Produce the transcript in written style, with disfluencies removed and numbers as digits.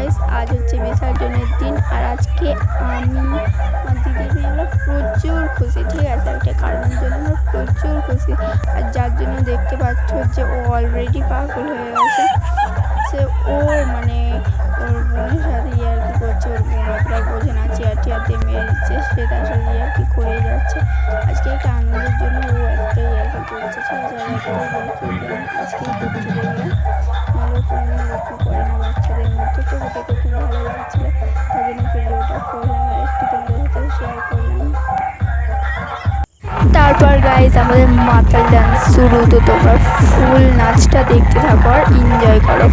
Guys, আজ হচ্ছে বিসর্জনের দিন। আর আজকে আমি আর দিদির মেয়ে আমরা প্রচুর খুশি। ঠিক আছে, একটা কারণের জন্য আমরা প্রচুর খুশি। আর যার জন্য দেখতে পাচ্ছ যে ও অলরেডি পাগল হয়ে গেছে। সে ও মানে ওর বোনের সাথে ইয়ার্কি করছে। ওর বোন অতটা বোঝে না, চেয়ার টিয়ার দিয়ে মেরে দিচ্ছে, সে তার সাথে ইয়ার্কি করেই যাচ্ছে। আজকে একটা আনন্দের জন্য ও একটা ইয়ার্কি করছে। ঠিক আছে, আর একটা ইয়ার্কি ওকে আমি আজকেই করতে দেখলাম, নাহলে কোনো ইয়ার্কি করে না বাচ্চাদের মধ্যে। তো দেখে খুব ভালো লাগছিল, তার জন্য ভিডিওটা করলাম আর একটু তোমাদের সাথে শেয়ার করলাম। তারপর গাইজ আমাদের মাতাল ডান্স শুরু। তো তোমরা ফুল নাচটা দেখতে থাকো আর এনজয় করো।